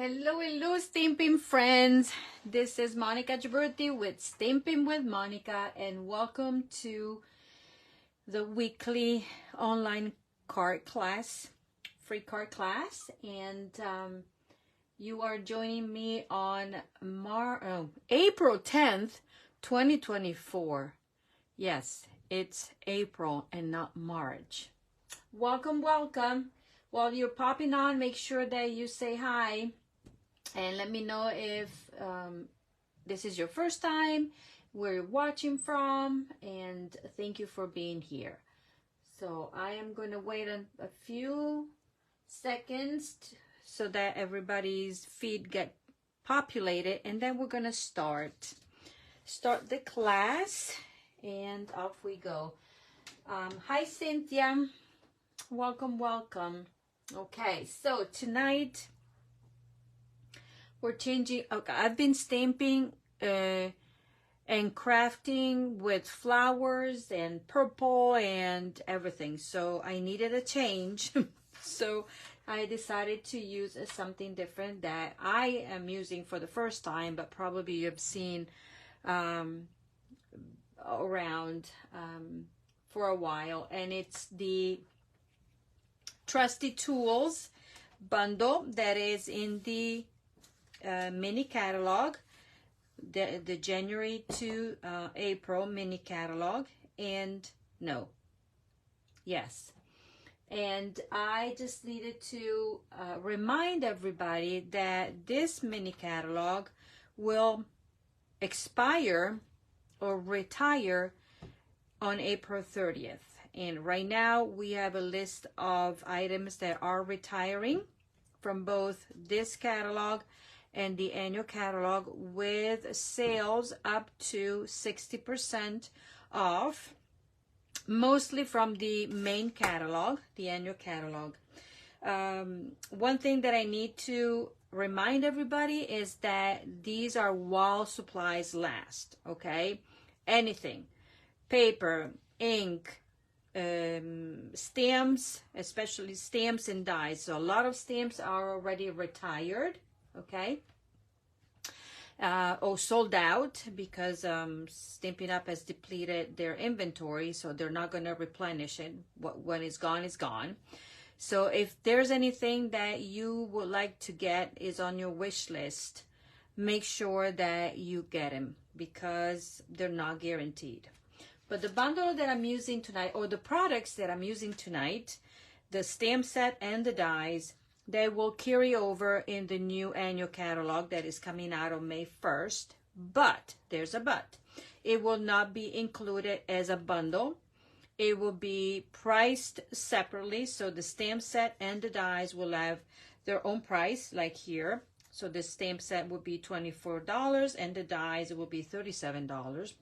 Hello, hello, Stampin' friends. This is Monica Gibberti with Stampin' with Monica, and welcome to the weekly online card class, free card class. And you are joining me on April 10th, 2024. Yes, it's April and not March. Welcome, welcome. While you're popping on, make sure that you say hi. And let me know if this is your first time, where you're watching from, and thank you for being here. So I am going to wait a few seconds so that everybody's feed get populated, and then we're going to start the class, and off we go. Hi, Cynthia. Welcome, welcome. Okay, so tonight we're changing. Okay, I've been stamping and crafting with flowers and purple and everything, so I needed a change. So I decided to use something different that I am using for the first time, but probably you've seen around for a while, and it's the Trusty Tools Bundle that is in the mini catalog, the January to April mini catalog. And and I just needed to remind everybody that this mini catalog will expire or retire on April 30th. And right now we have a list of items that are retiring from both this catalog and the annual catalog, with sales up to 60% off, mostly from the main catalog, the annual catalog. One thing that I need to remind everybody is that these are while supplies last, okay? Anything, paper, ink, stamps, especially stamps and dies. So a lot of stamps are already retired, okay, or sold out, because Stampin'Up has depleted their inventory, so they're not going to replenish it. When it's gone, it's gone. So if there's anything that you would like to get is on your wish list, make sure that you get them, because they're not guaranteed. But the bundle that I'm using tonight, or the products that I'm using tonight, the stamp set and the dies, they will carry over in the new annual catalog that is coming out on May 1st. But, there's a but, it will not be included as a bundle. It will be priced separately, so the stamp set and the dies will have their own price, like here. So the stamp set will be $24 and the dies will be $37.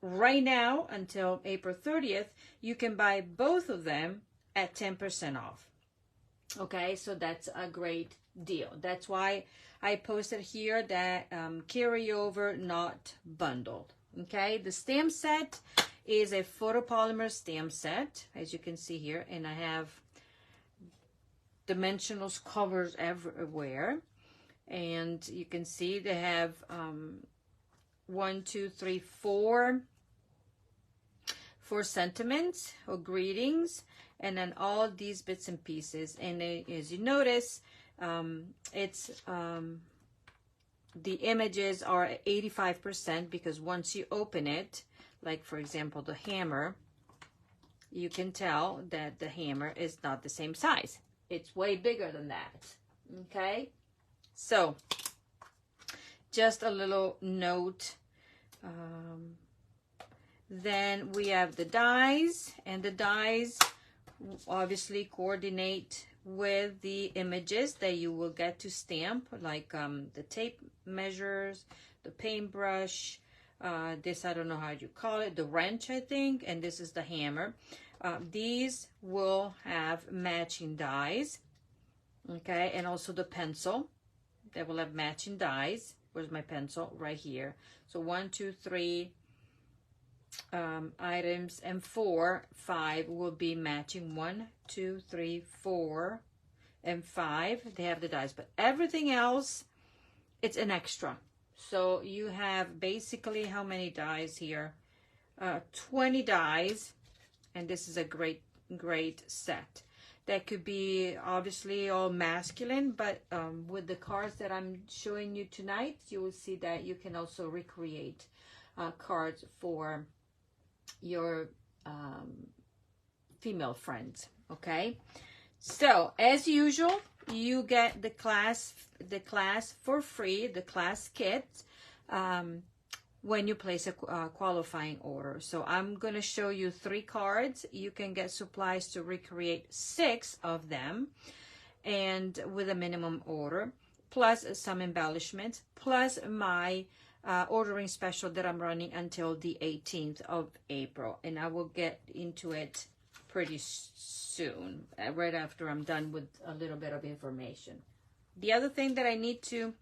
Right now, until April 30th, you can buy both of them at 10% off. Okay, so that's a great deal. That's why I posted here that carryover, not bundled. Okay, the stamp set is a photopolymer stamp set, as you can see here, and I have dimensionals covers everywhere. And you can see they have 4 sentiments or greetings, and then all these bits and pieces. And as you notice, it's the images are 85%, because once you open it, like for example the hammer, you can tell that the hammer is not the same size. It's way bigger than that. Okay, so just a little note. Then we have the dies, and the dies obviously coordinate with the images that you will get to stamp, like the tape measures, the paintbrush, this, I don't know how you call it, the wrench, I think, and this is the hammer. These will have matching dies, okay, and also the pencil, they will have matching dies. Where's my pencil? Right here. So 1, 2, 3 items, and 4, 5 will be matching. 1, 2, 3, 4, and 5, they have the dies, but everything else, it's an extra. So you have basically how many dies here? 20 dies, and this is a great set. That could be obviously all masculine, but with the cards that I'm showing you tonight, you will see that you can also recreate cards for your female friends. Okay, so as usual, you get the class for free, the class kit, when you place a qualifying order. So I'm going to show you 3 cards. You can get supplies to recreate 6 of them, and with a minimum order, plus some embellishments, plus my ordering special that I'm running until the 18th of April. And I will get into it pretty soon, right after I'm done with a little bit of information. The other thing that I need to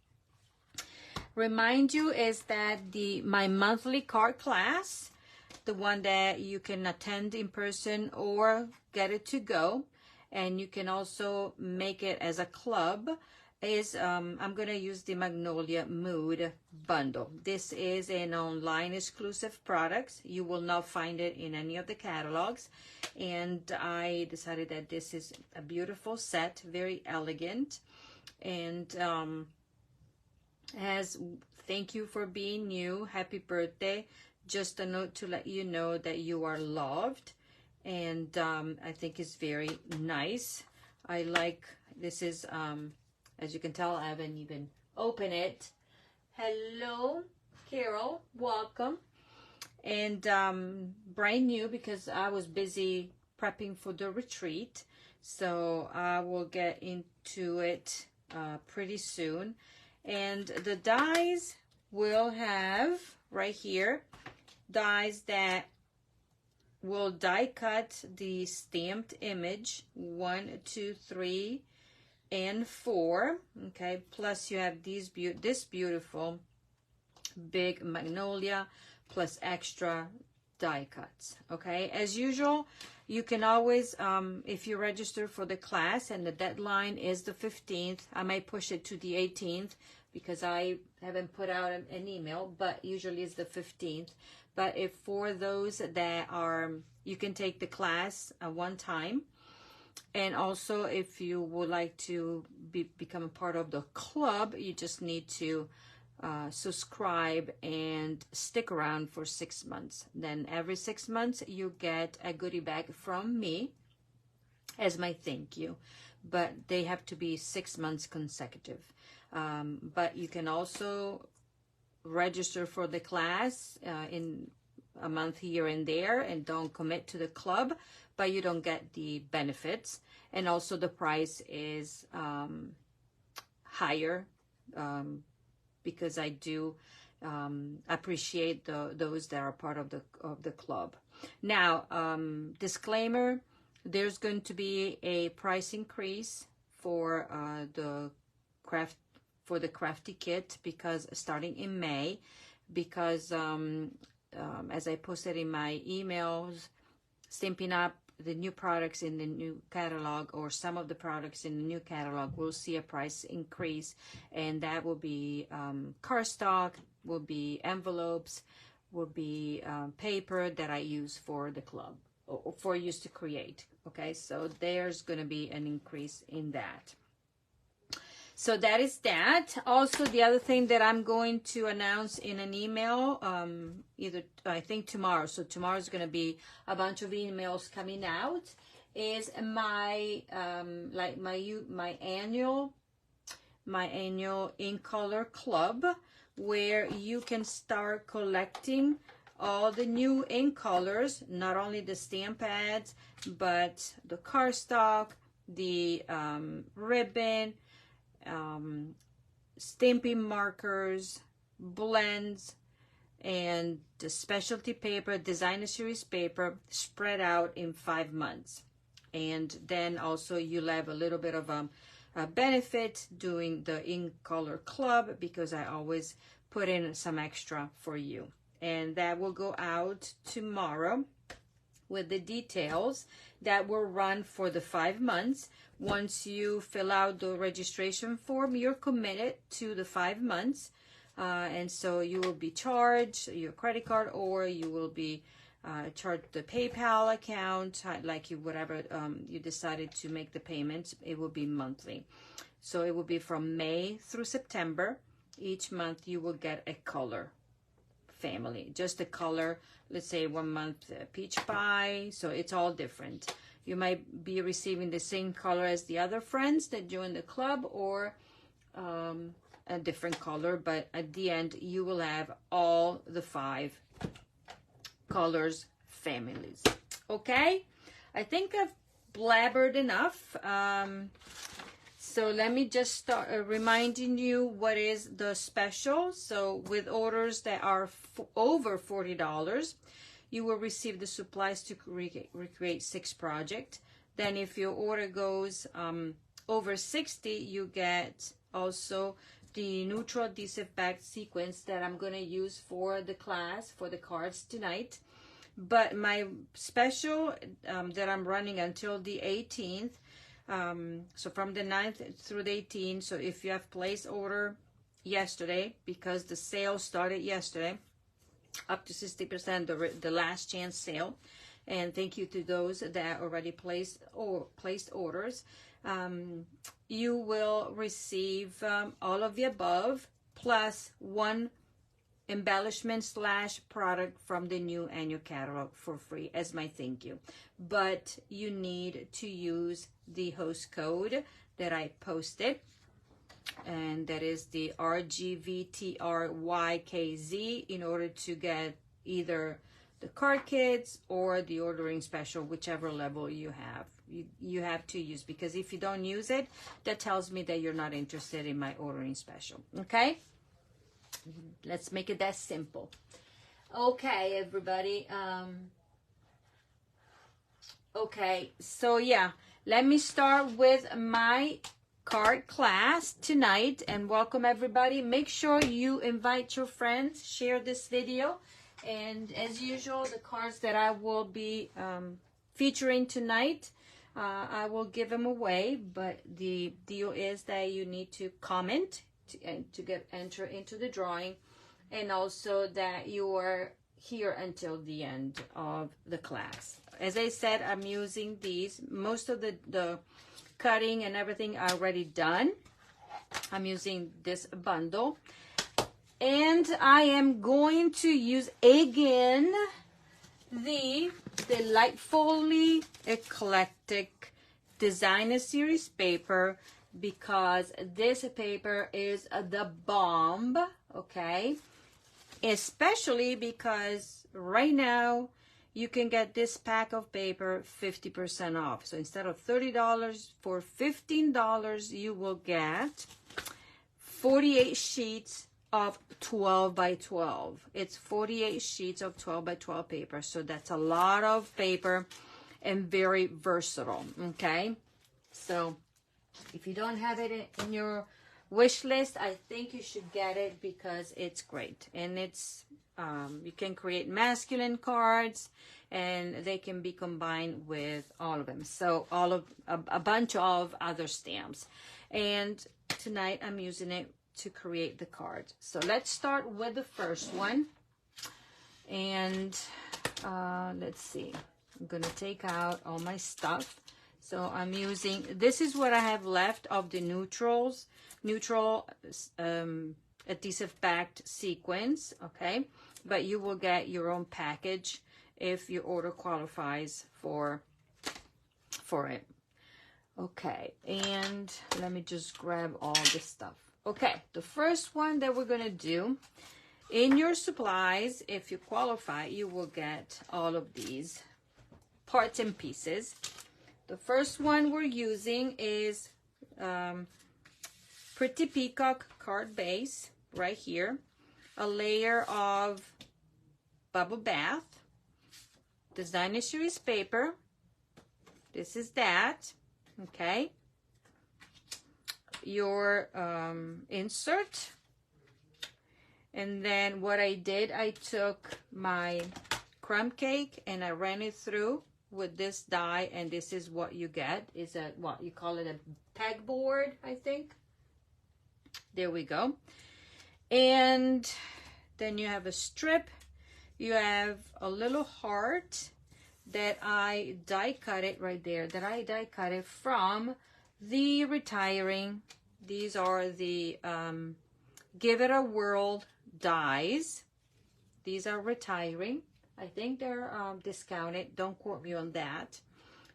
remind you is that my monthly card class, the one that you can attend in person or get it to go, and you can also make it as a club, is I'm going to use the Magnolia Mood Bundle. This is an online exclusive product. You will not find it in any of the catalogs, and I decided that this is a beautiful set, very elegant, and has thank you for being new, happy birthday, just a note to let you know that you are loved, and I think it's very nice. I like this is as you can tell, I haven't even opened it. Hello Carol, welcome. And brand new because I was busy prepping for the retreat, so I will get into it pretty soon. And the dies will have right here dies that will die cut the stamped image 1, 2, 3, and 4. Okay, plus you have this beautiful big magnolia plus extra die cuts. Okay, as usual, you can always if you register for the class and the deadline is the 15th, I might push it to the 18th because I haven't put out an email, but usually it's the 15th. But if for those that are, you can take the class at one time, and also if you would like to become a part of the club, you just need to subscribe and stick around for 6 months. Then every 6 months you get a goodie bag from me as my thank you, but they have to be 6 months consecutive. But you can also register for the class in a month here and there and don't commit to the club, but you don't get the benefits. And also the price is higher because I do appreciate those that are part of the club. Now, disclaimer, there's going to be a price increase for the crafty kit, because starting in May, because as I posted in my emails, Stampin'Up, the new products in the new catalog, or some of the products in the new catalog, will see a price increase, and that will be cardstock, will be envelopes, will be paper that I use for the club, or for use to create. Okay, so there's going to be an increase in that. So that is that. Also, the other thing that I'm going to announce in an email, either I think tomorrow. So tomorrow is going to be a bunch of emails coming out. Is my my annual ink color club, where you can start collecting all the new ink colors, not only the stamp pads, but the cardstock, the ribbon, stamping markers, blends, and the specialty paper, designer series paper, spread out in 5 months. And then also you'll have a little bit of a benefit doing the ink color club, because I always put in some extra for you. And that will go out tomorrow with the details that will run for the 5 months. Once you fill out the registration form, you're committed to the 5 months. And so you will be charged your credit card, or you will be charged the PayPal account, like you, whatever you decided to make the payments. It will be monthly. So it will be from May through September. Each month you will get a color family, just a color. Let's say 1 month peach pie, so it's all different. You might be receiving the same color as the other friends that join the club, or a different color, but at the end you will have all the 5 colors families. Okay, I think I've blabbered enough. So let me just start reminding you what is the special. So with orders that are over $40, you will receive the supplies to recreate 6 projects. Then if your order goes over 60, you get also the Neutral Adhesive-Backed Sequins that I'm going to use for the class, for the cards tonight. But my special that I'm running until the 18th, so from the 9th through the 18th, so if you have placed order yesterday, because the sale started yesterday, up to 60%, the last chance sale, and thank you to those that already placed orders, you will receive all of the above plus 1 embellishment / product from the new annual catalog for free as my thank you. But you need to use the host code that I posted, and that is the RGVTRYKZ, in order to get either the card kits or the ordering special, whichever level you have. You have to use, because if you don't use it, that tells me that you're not interested in my ordering special. Okay, let's make it that simple. Okay, everybody. Okay, so yeah, let me start with my card class tonight, and welcome everybody. Make sure you invite your friends, share this video, and as usual, the cards that I will be featuring tonight, I will give them away, but the deal is that you need to comment to get enter into the drawing, and also that you are here until the end of the class. As I said, I'm using these. Most of the cutting and everything are already done. I'm using this bundle, and I am going to use again the Delightfully Eclectic Designer Series paper, because this paper is the bomb. Okay, especially because right now you can get this pack of paper 50% off. So instead of $30, for $15 you will get 48 sheets of 12 by 12. It's 48 sheets of 12 by 12 paper. So that's a lot of paper and very versatile. Okay, so if you don't have it in your wish list, I think you should get it, because it's great. And it's you can create masculine cards, and they can be combined with all of them. So all of a bunch of other stamps. And tonight I'm using it to create the cards. So let's start with the first one. And let's see. I'm going to take out all my stuff. So I'm using, this is what I have left of the Neutral Adhesive-Backed Sequins. Okay, but you will get your own package if your order qualifies for it. Okay, and let me just grab all this stuff. Okay, the first one that we're going to do, in your supplies, if you qualify, you will get all of these parts and pieces. The first one we're using is Pretty Peacock card base right here, a layer of bubble bath, Designer Series paper. This is that. Okay, your insert, and then what I did, I took my crumb cake, and I ran it through with this die, and this is what you get. It's a, what you call it, a pegboard, I think. There we go. And then you have a strip. You have a little heart that I die cut it right there, that I die cut it from the Retiring. These are the Give It a Whirl dies. These are Retiring. I think they're discounted. Don't quote me on that,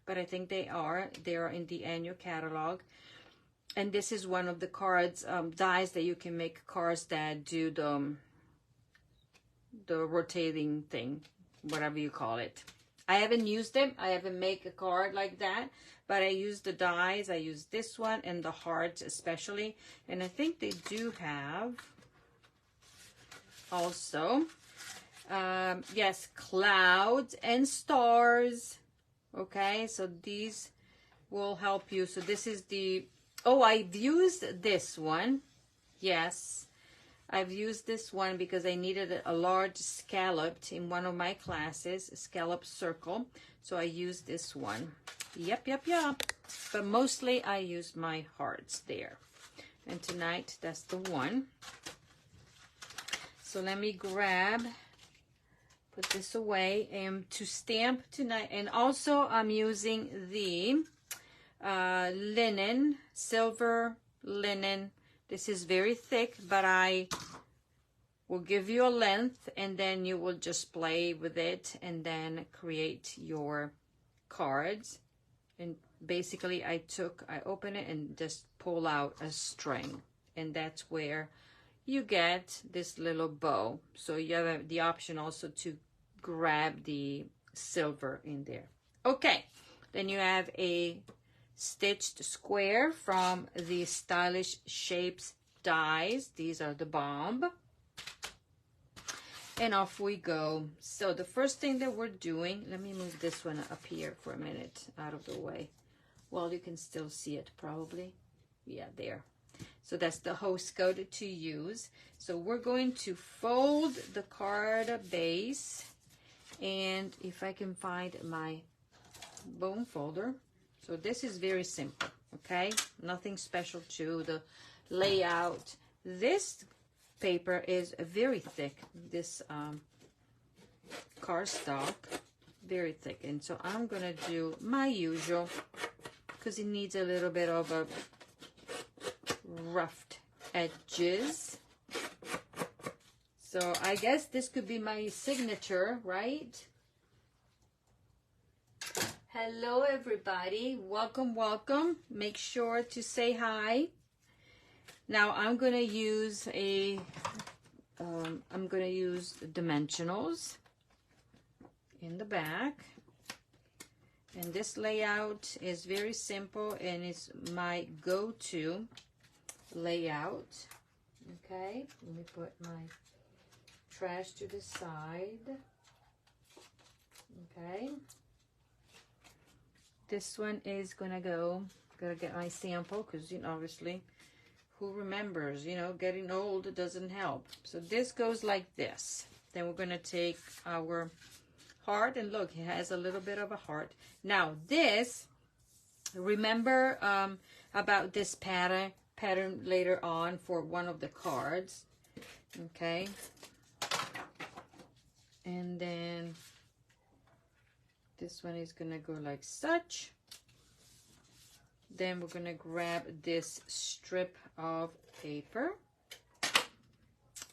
but I think they are. They are in the annual catalog. And this is one of the cards, dies that you can make cards that do the rotating thing, whatever you call it. I haven't used them. I haven't made a card like that, but I use the dies. I use this one and the hearts especially. And I think they do have also, yes, clouds and stars. Okay, so these will help you. So this is the, oh, I've used this one. Yes, I've used this one because I needed a large scalloped in one of my classes, a scallop circle. So I used this one. Yep. But mostly I use my hearts there. And tonight, that's the one. So let me grab, put this away, and to stamp tonight. And also I'm using the linen, silver linen. This is very thick, but I will give you a length, and then you will just play with it and then create your cards. And basically I open it and just pull out a string, and that's where you get this little bow. So you have the option also to grab the silver in there. Okay, then you have a stitched square from the Stylish Shapes dies. These are the bomb. And off we go. So the first thing that we're doing, let me move this one up here for a minute, out of the way. Well, you can still see it probably. Yeah, there. So that's the host code to use. So we're going to fold the card base, and if I can find my bone folder. So this is very simple, okay? Nothing special to the layout. This paper is very thick, this cardstock, very thick. And so I'm gonna do my usual, because it needs a little bit of a roughed edges. So I guess this could be my signature, right? Hello everybody, welcome. Make sure to say hi. Now I'm gonna use dimensionals in the back, and this layout is very simple and it's my go-to layout. Okay, let me put my trash to the side. Okay. This one is gonna get my sample, because, you know, obviously, who remembers, you know, getting old doesn't help. So this goes like this. Then we're gonna take our heart, and look, it has a little bit of a heart. Now this, remember about this pattern later on for one of the cards. Okay. And then this one is gonna go like such. Then we're gonna grab this strip of paper,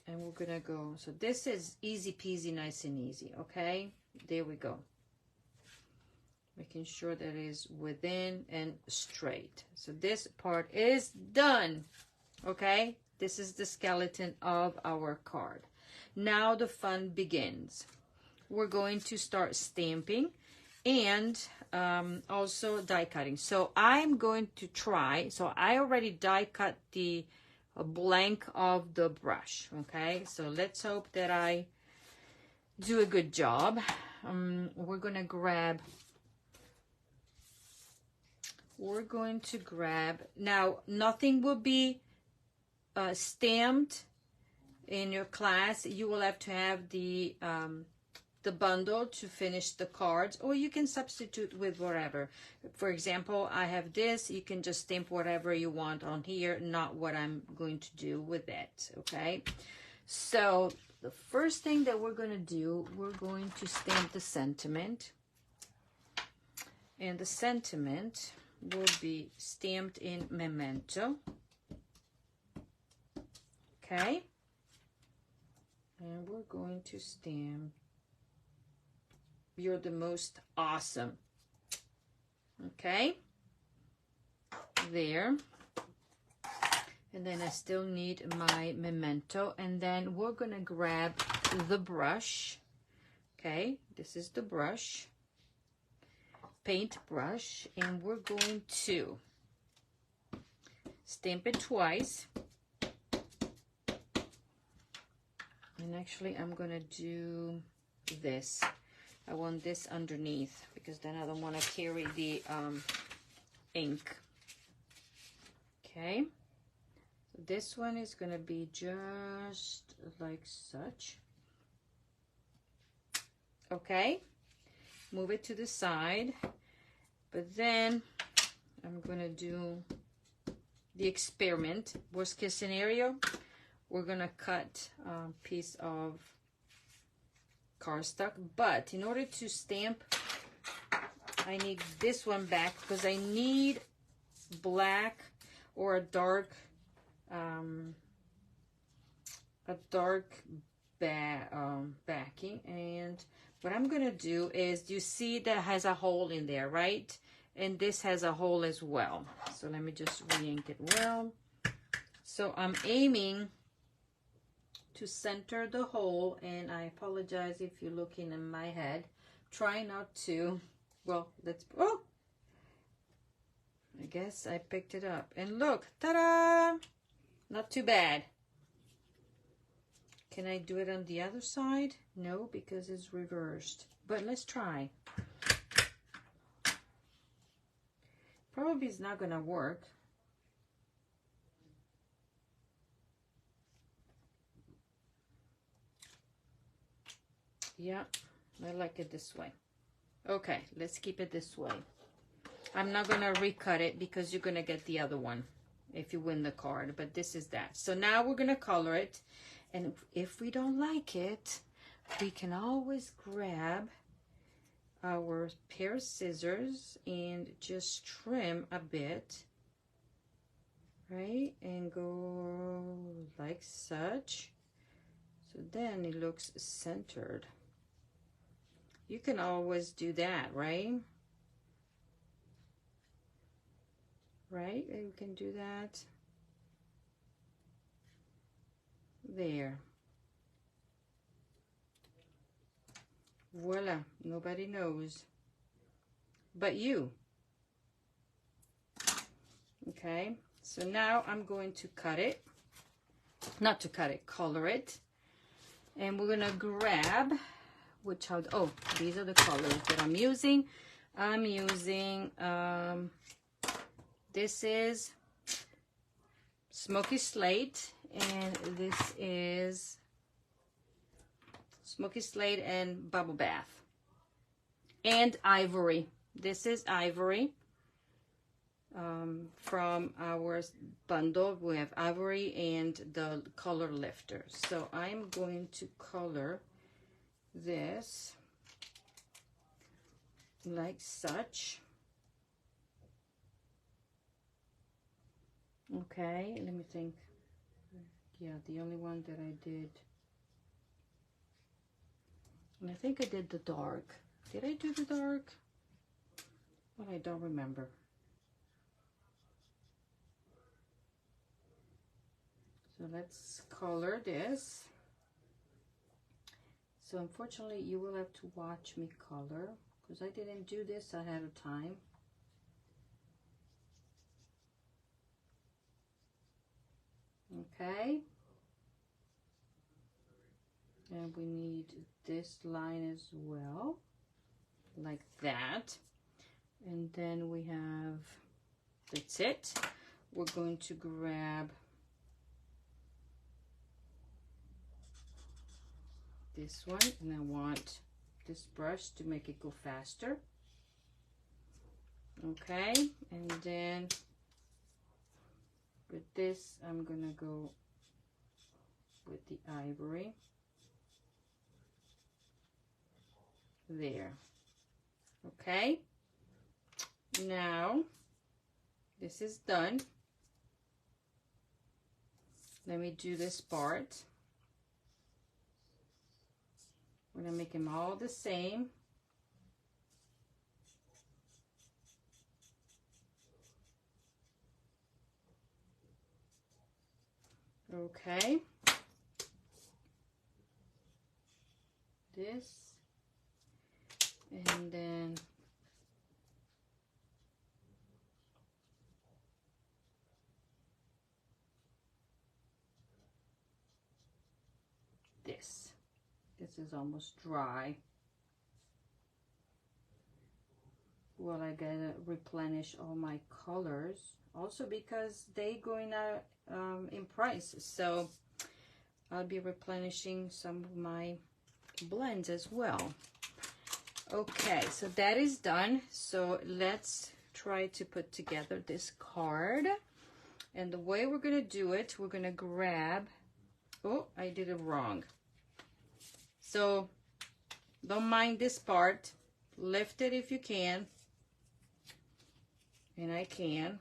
and we're gonna go, so this is easy peasy, nice and easy. Okay, there we go. Making sure that it is within and straight. So this part is done. Okay, this is the skeleton of our card. Now the fun begins. We're going to start stamping and also die cutting. So I'm going to try, so I already die cut the blank of the brush. Okay, so let's hope that I do a good job. We're going to grab, now nothing will be stamped in your class. You will have to have the the bundle to finish the cards, or you can substitute with whatever. For example, I have this. You can just stamp whatever you want on here, not what I'm going to do with it, okay? So the first thing that we're going to do, we're going to stamp the sentiment. And the sentiment will be stamped in Memento. Okay? And we're going to stamp, "You're the most awesome." Okay? There. And then I still need my Memento. And then we're going to grab the brush. Okay? This is the brush. Paint brush. And we're going to stamp it twice. And actually, I'm going to do this. I want this underneath because then I don't want to carry the ink. Okay. So this one is going to be just like such. Okay. Move it to the side. But then I'm going to do the experiment. Worst case scenario. We're gonna cut a piece of cardstock, but in order to stamp, I need this one back because I need black or a dark backing. And what I'm gonna do is, you see that has a hole in there, right? And this has a hole as well. So let me just re-ink it well. So I'm aiming to center the hole, and I apologize if you're looking in my head. Try not to, well, let's, oh, I guess I picked it up. And look, ta-da! Not too bad. Can I do it on the other side? No, because it's reversed. But let's try. Probably it's not gonna work. Yeah, I like it this way. Okay, let's keep it this way. I'm not gonna recut it because you're gonna get the other one if you win the card, but this is that. So now we're gonna color it, and if we don't like it, we can always grab our pair of scissors and just trim a bit, right? And go like such. So then it looks centered. You can always do that, right? Right? You can do that. There. Voila. Nobody knows but you. Okay. So now I'm going to cut it. Not to cut it, color it. And we're gonna grab, which are, oh, these are the colors that I'm using. I'm using, this is Smoky Slate, and this is Smoky Slate and Bubble Bath. And Ivory. This is Ivory. From our bundle, we have Ivory and the color lifter. So I'm going to color this like such. Okay, let me think. Yeah, the only one that I did, and I think I did the dark. Did I do the dark? Well, I don't remember. So let's color this. So unfortunately, you will have to watch me color because I didn't do this ahead of time. Okay. And we need this line as well, like that. And then we have, that's it. We're going to grab this one, and I want this brush to make it go faster. Okay, and then with this, I'm gonna go with the ivory. There. Okay, now this is done. Let me do this part. I'm gonna make them all the same. Okay. This. And then this. This is almost dry. Well, I gotta replenish all my colors. Also because they going out in price. So I'll be replenishing some of my blends as well. Okay, so that is done. So let's try to put together this card. And the way we're gonna do it, we're gonna grab, oh, I did it wrong. So don't mind this part. Lift it if you can. And I can.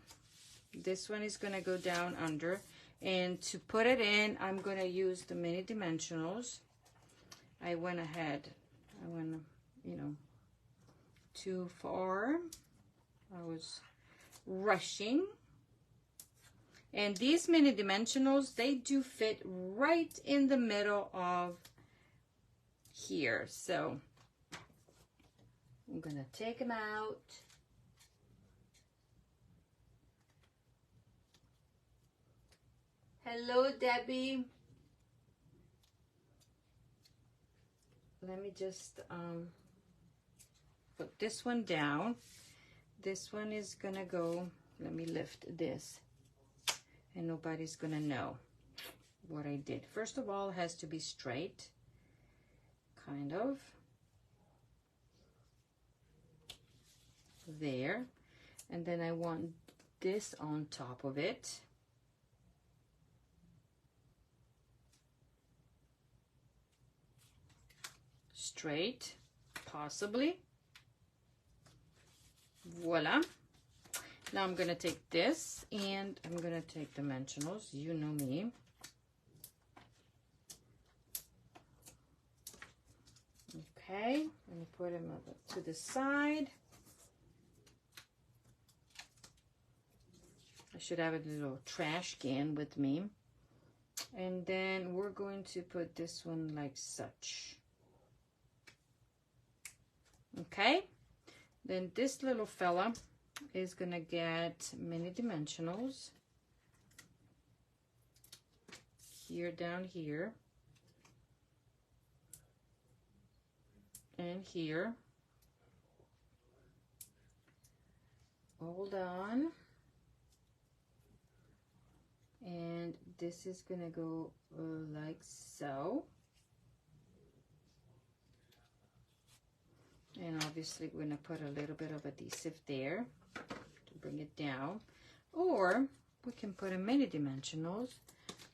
This one is gonna go down under. And to put it in, I'm gonna use the mini dimensionals. I went ahead. I went, you know, too far. I was rushing. And these mini dimensionals, they do fit right in the middle of here. So I'm gonna take them out. Hello, Debbie. Let me just put this one down. This one is gonna go, let me lift this, and nobody's gonna know what I did. First of all, it has to be straight, kind of. There. And then I want this on top of it. Straight, possibly. Voila. Now I'm gonna take this and I'm gonna take dimensionals. You know me. Okay, let me put them to the side. I should have a little trash can with me. And then we're going to put this one like such. Okay, then this little fella is gonna get mini dimensionals here, down here, and here. Hold on. And this is gonna go like so. And obviously we're gonna put a little bit of adhesive there to bring it down. Or we can put a mini dimensionals,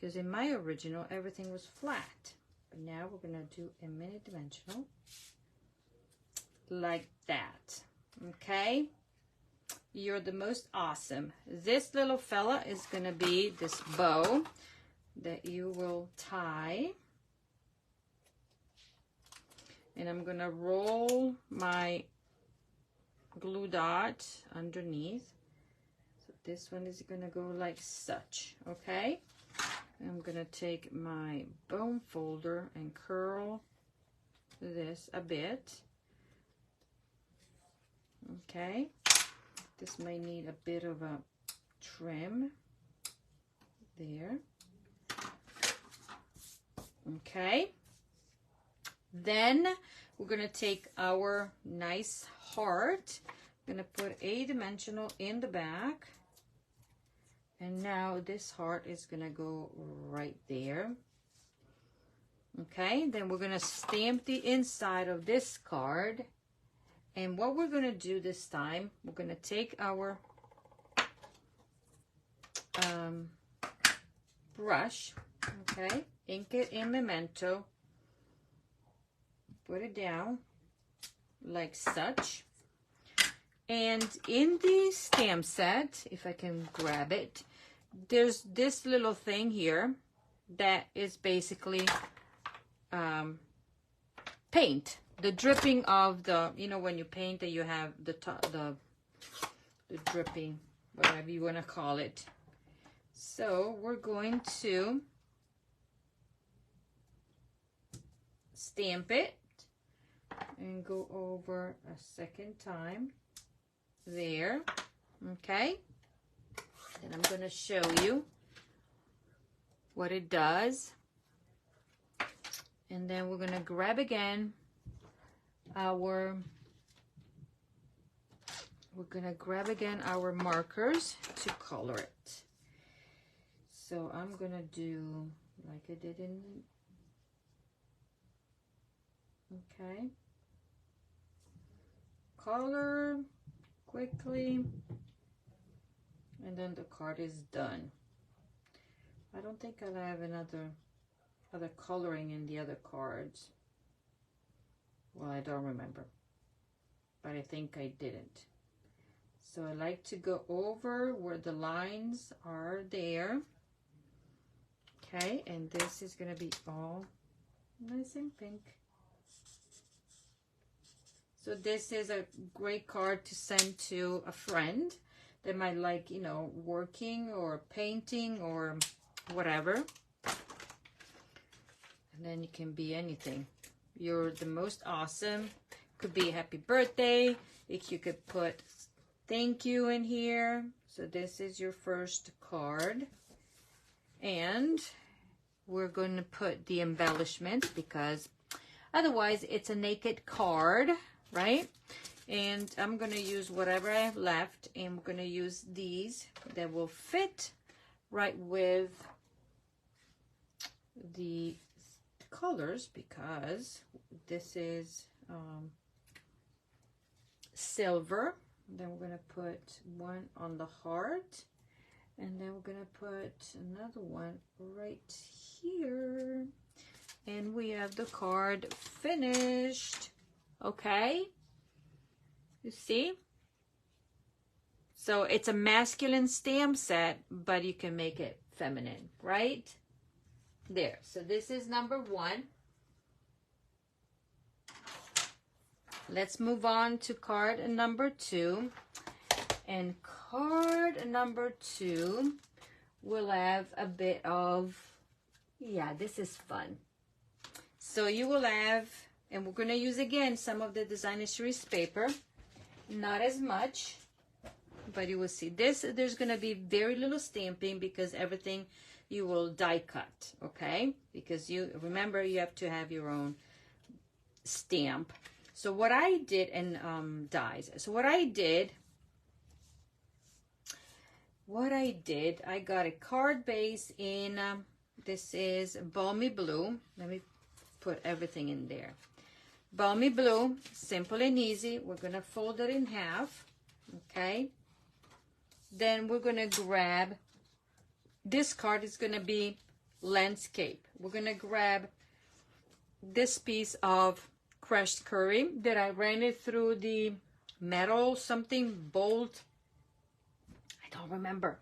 because in my original everything was flat. But now we're gonna do a mini dimensional like that. Okay? You're the most awesome. This little fella is gonna be this bow that you will tie. And I'm gonna roll my glue dot underneath. So this one is gonna go like such, okay? I'm gonna take my bone folder and curl this a bit. Okay, this may need a bit of a trim there. Okay. Then we're going to take our nice heart. I'm going to put a dimensional in the back. And now this heart is going to go right there. Okay, then we're gonna stamp the inside of this card. And what we're gonna do this time, we're gonna take our brush, okay, ink it in Memento, put it down like such. And in the stamp set, if I can grab it, there's this little thing here that is basically paint. The dripping of the, you know, when you paint that you have the dripping, whatever you want to call it. So we're going to stamp it and go over a second time there. Okay, and I'm going to show you what it does. And then we're going to grab again our markers to color it. So I'm going to do like I did in, okay, color quickly, and then the card is done. I don't think I'll have other coloring in the other cards. Well, I don't remember, but I think I didn't. So I like to go over where the lines are there. Okay, and this is going to be all nice and pink. So this is a great card to send to a friend that might like, you know, working or painting or whatever. And then you can be anything. You're the most awesome. Could be happy birthday. If you could put thank you in here. So this is your first card. And we're going to put the embellishment because otherwise it's a naked card, right? And I'm going to use whatever I have left, and we're going to use these that will fit right with the colors, because this is silver. Then we're going to put one on the heart, and then we're going to put another one right here, and we have the card finished. Okay, you see? So it's a masculine stamp set, but you can make it feminine, right? There. So this is number one. Let's move on to card number two. And card number two will have a bit of, yeah, this is fun. So you will have, and we're going to use again some of the designer series paper, not as much, but you will see this. There's going to be very little stamping because everything you will die cut, okay? Because you remember you have to have your own stamp. So what I did, and dies. So what I did, I got a card base in, this is Balmy Blue. Let me put everything in there. Balmy Blue, simple and easy. We're going to fold it in half, okay? Then we're going to grab, this card is going to be landscape. We're going to grab this piece of crushed curry that I ran it through the metal something bolt. I don't remember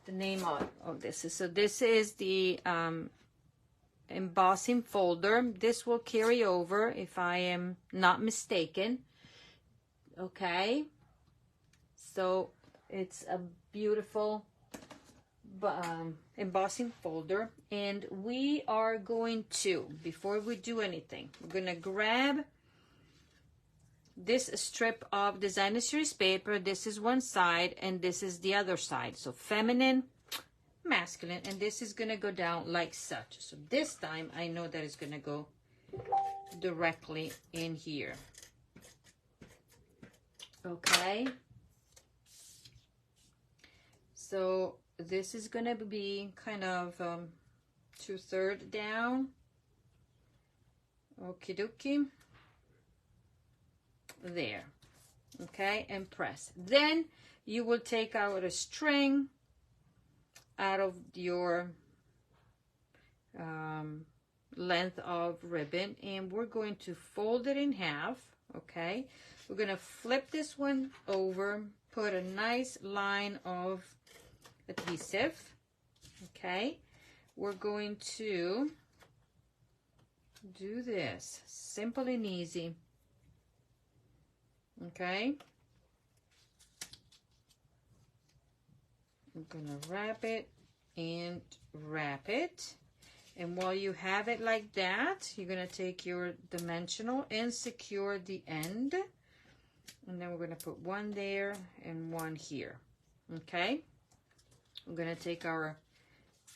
the name of this. So this is the embossing folder. This will carry over if I am not mistaken. Okay, so it's a beautiful embossing folder, and we are going to, before we do anything, we're going to grab this strip of designer series paper. This is one side and this is the other side, so feminine, masculine, and this is going to go down like such. So this time I know that it's going to go directly in here. Okay, so this is going to be kind of 2/3 down. Okie dokie. There. Okay, and press. Then you will take out a string out of your length of ribbon, and we're going to fold it in half. Okay, we're going to flip this one over, put a nice line of adhesive. Okay, we're going to do this simple and easy. Okay, I'm gonna wrap it and wrap it, and while you have it like that, you're gonna take your dimensional and secure the end, and then we're gonna put one there and one here. Okay, we're gonna take our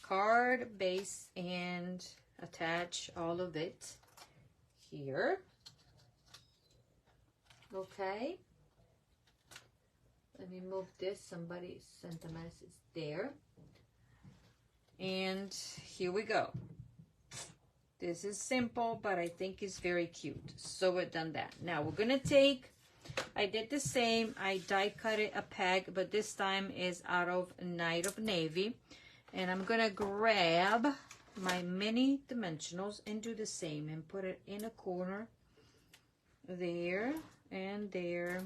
card base and attach all of it here. Okay, let me move this. Somebody sent a message there. And here we go. This is simple, but I think it's very cute. So we've done that. Now we're gonna take, I did the same. I die cut it a peg, but this time is out of Night of Navy. And I'm gonna grab my mini dimensionals and do the same and put it in a corner there and there,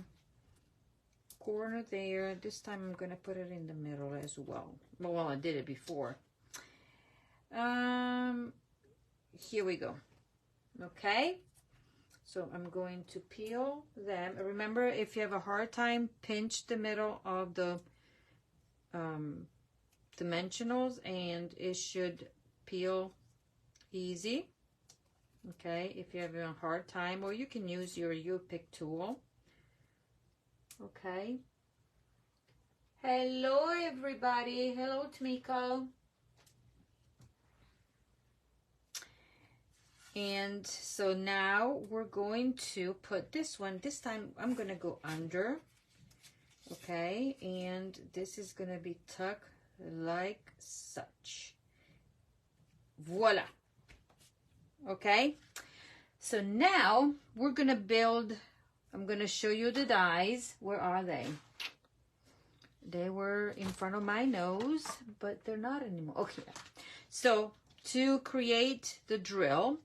corner there. This time I'm gonna put it in the middle as well. Well, I did it before. Here we go. Okay, so I'm going to peel them. Remember, if you have a hard time, pinch the middle of the dimensionals and it should peel easy. Okay, if you have a hard time, or you can use your U-pick tool. Okay. Hello, everybody. Hello, Tamiko. And so now we're going to put this one. This time I'm going to go under. Okay, and this is going to be tucked like such. Voila. Okay, so now we're gonna build. I'm gonna show you the dies. Where are they? They were in front of my nose, but they're not anymore. Okay, so to create the drill,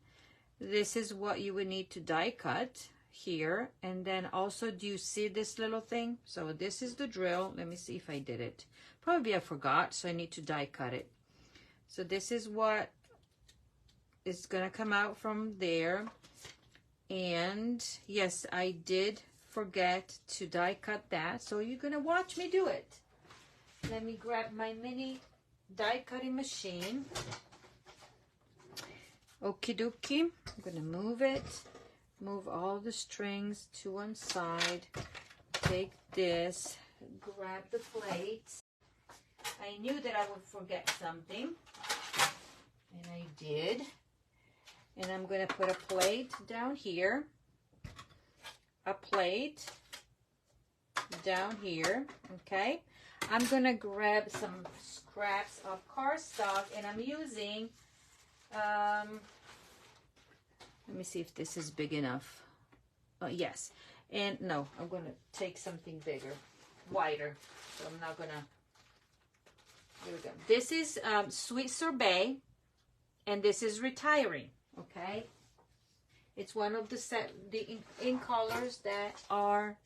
this is what you would need to die cut here. And then also, do you see this little thing? So this is the drill. Let me see if I did it. Probably I forgot, so I need to die cut it. So this is what is gonna come out from there. And yes, I did forget to die cut that, so you're gonna watch me do it. Let me grab my mini die cutting machine. Okie dokie. I'm gonna move it, move all the strings to one side, take this, grab the plate. I knew that I would forget something, and I did. And I'm going to put a plate down here, a plate down here, okay? I'm going to grab some scraps of cardstock, and I'm using, let me see if this is big enough. Oh, yes. And no, I'm going to take something bigger, wider. So I'm not going to, here we go. This is Sweet Sorbet, and this is Retiring. Okay, it's one of the in colors that are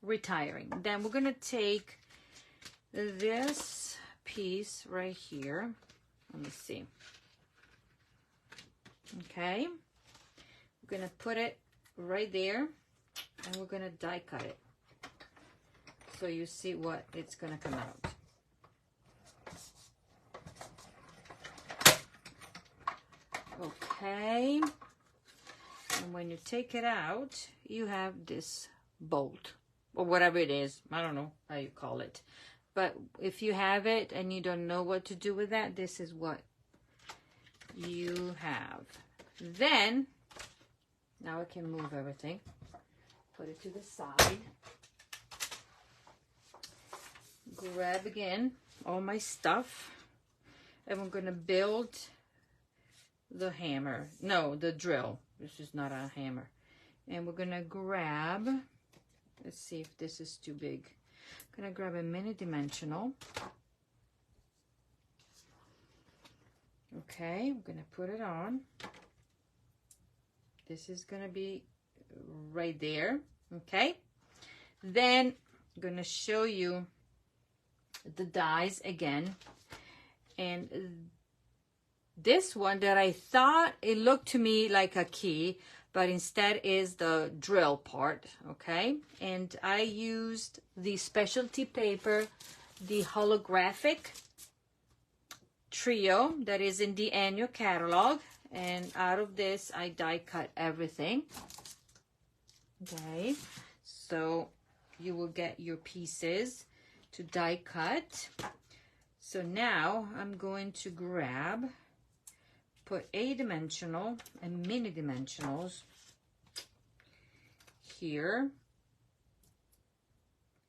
Retiring. Then we're gonna take this piece right here. Let me see. Okay, we're gonna put it right there, and we're gonna die cut it so you see what it's gonna come out. Okay, and when you take it out, you have this bolt, or whatever it is. I don't know how you call it. But if you have it and you don't know what to do with that, this is what you have. Then, now I can move everything. Put it to the side. Grab again all my stuff. And we're going to build the hammer. No, the drill. This is not a hammer. And we're gonna grab, let's see if this is too big. I'm gonna grab a mini dimensional. Okay, I'm gonna put it on. This is gonna be right there. Okay, then I'm gonna show you the dies again. And this one that I thought it looked to me like a key, but instead is the drill part. Okay, and I used the specialty paper, the holographic trio that is in the annual catalog, and out of this I die cut everything. Okay, so you will get your pieces to die cut. So now I'm going to grab, put a dimensional and mini dimensionals here.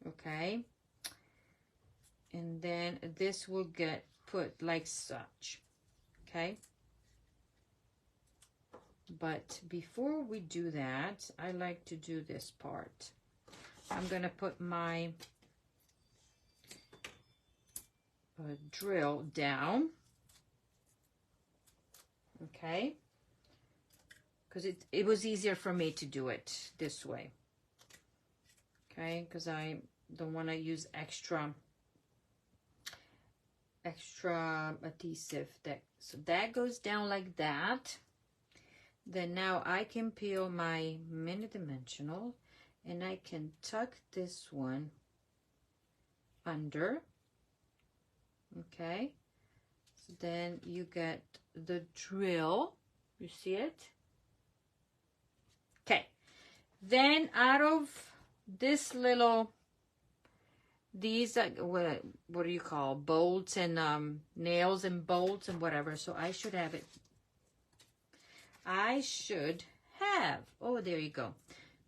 Okay, and then this will get put like such. Okay, but before we do that, I like to do this part. I'm gonna put my drill down. Okay, because it was easier for me to do it this way. Okay, because I don't want to use extra adhesive. So that goes down like that. Then now I can peel my mini dimensional and I can tuck this one under. Okay, so then you get the drill, you see it? Okay, then out of this little, these what do you call, bolts and nails and bolts and whatever, so I should have it. Oh, there you go.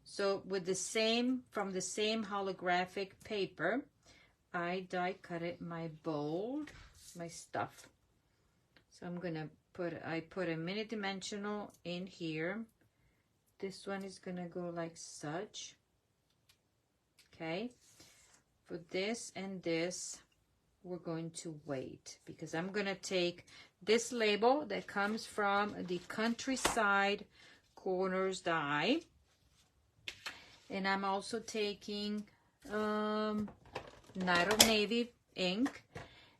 So with the same, from the same holographic paper, I die cut it my bold, my stuff. So I'm gonna I put a mini dimensional in here. This one is gonna go like such. Okay, for this and this, we're going to wait because I'm gonna take this label that comes from the Countryside Corners die, and I'm also taking Night of Navy ink,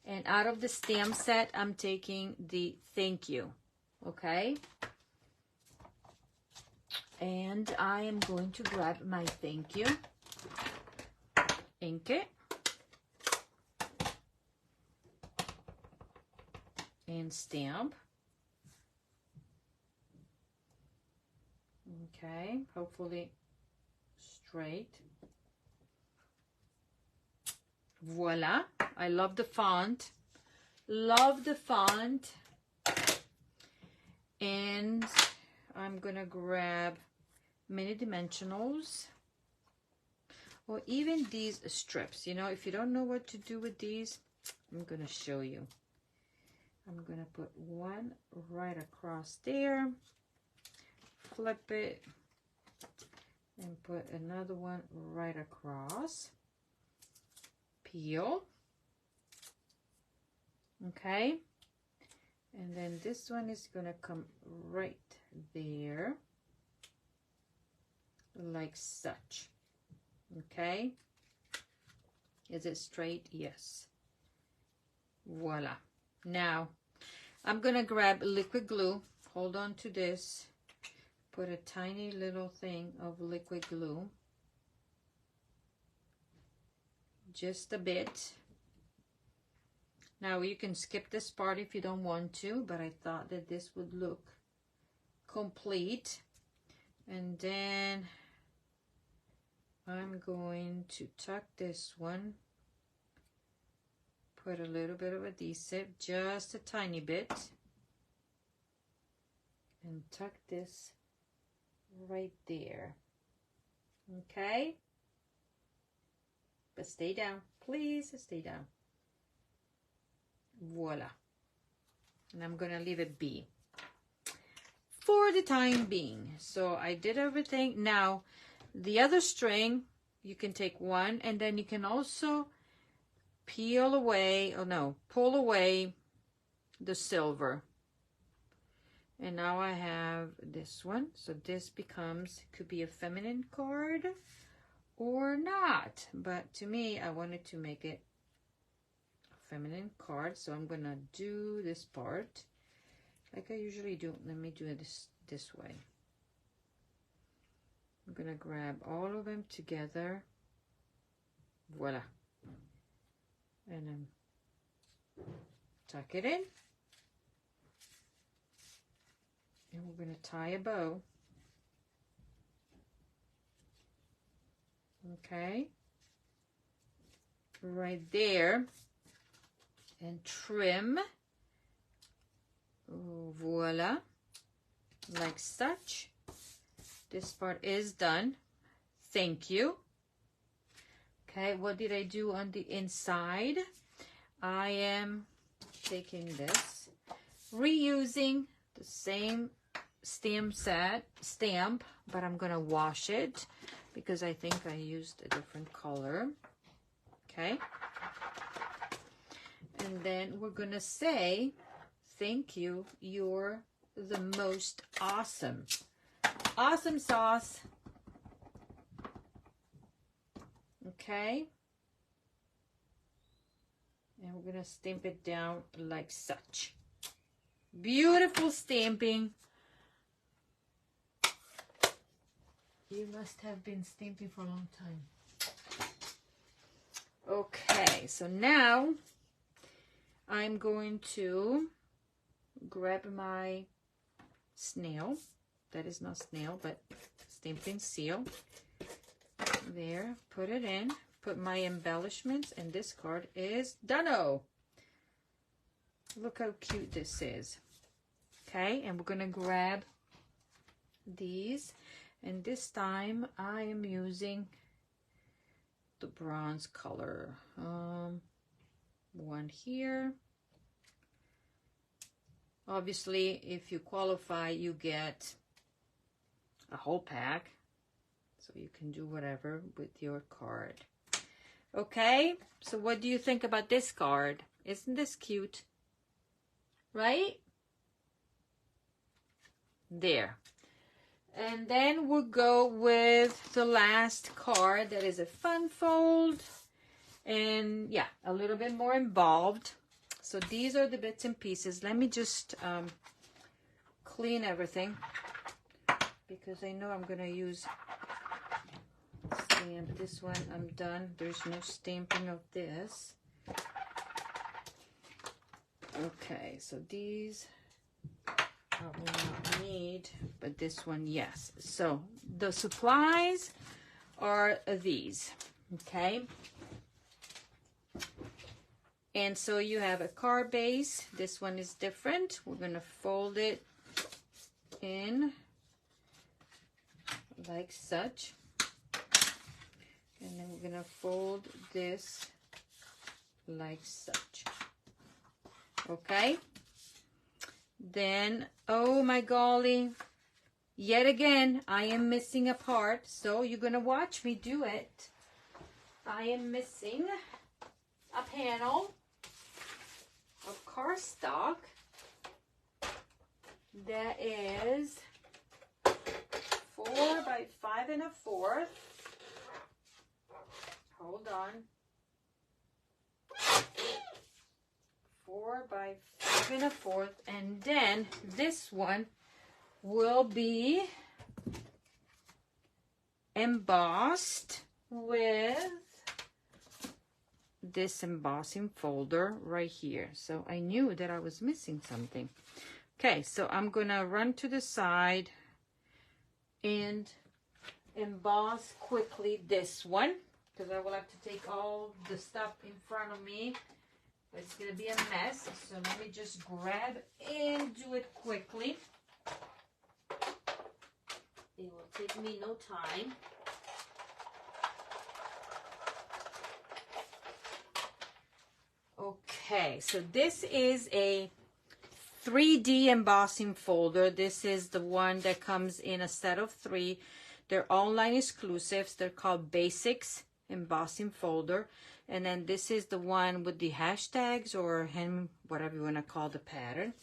and out of the stamp set I'm taking the Thank You. Okay, and I am going to grab my Thank You, ink it, and stamp. Okay, hopefully straight. Voila, I love the font. Love the font. And I'm gonna grab mini dimensionals, or even these strips. You know, if you don't know what to do with these, I'm gonna show you. I'm gonna put one right across there, flip it, and put another one right across. Peel. Okay, and then this one is gonna come right there like such. Okay, is it straight? Yes. Voila. Now I'm gonna grab liquid glue. Hold on to this, put a tiny little thing of liquid glue, just a bit. Now you can skip this part if you don't want to, but I thought that this would look complete. And then I'm going to tuck this one, put a little bit of adhesive, just a tiny bit, and tuck this right there. Okay, but stay down, please stay down. Voila. And I'm gonna leave it be. for the time being. So I did everything. Now, the other string, you can take one, and then you can also pull away the silver. And now I have this one. So this could be a feminine card or not. But to me, I wanted to make it a feminine card. So I'm gonna do this part like I usually do. Let me do it this way. I'm gonna grab all of them together. Voila. And then tuck it in. And we're going to tie a bow. Okay. Right there. And trim. Voila. Like such. This part is done. Thank you. Okay, what did I do on the inside? I am taking this, reusing the same stamp, but I'm gonna wash it because I think I used a different color. Okay. And then we're gonna say, thank you, you're the most awesome. Awesome sauce. Okay. And we're gonna stamp it down like such. Beautiful stamping. You must have been stamping for a long time. Okay, so now I'm going to grab my snail. That is not snail, but stamping seal. There, put it in. Put my embellishments, and this card is done-o. Look how cute this is. Okay, and we're gonna grab these, and this time I am using the bronze color. One here. Obviously, if you qualify, you get a whole pack, so you can do whatever with your card. Okay, so what do you think about this card? Isn't this cute? Right? There. And then we'll go with the last card that is a fun fold. And yeah, a little bit more involved. So these are the bits and pieces. Let me just clean everything because I know I'm going to use stamp. This one I'm done. There's no stamping of this. Okay, so these I will not need, but this one, yes. So the supplies are these, okay? And so you have a card base. This one is different. We're gonna fold it in like such. And then we're gonna fold this like such. Okay? Then, oh my golly, yet again, I am missing a part. So you're gonna watch me do it. I am missing a panel of cardstock that is 4 by 5 1/4. Hold on. 4 by 5 1/4, and then this one will be embossed with this embossing folder right here. So I knew that I was missing something. Okay, so I'm gonna run to the side and emboss quickly this one because I will have to take all the stuff in front of me. It's gonna be a mess, so let me just grab and do it quickly. It will take me no time. Okay, so this is a 3D embossing folder. This is the one that comes in a set of 3. They're online exclusives. They're called Basics Embossing Folder. And then this is the one with the hashtags or whatever you want to call the pattern.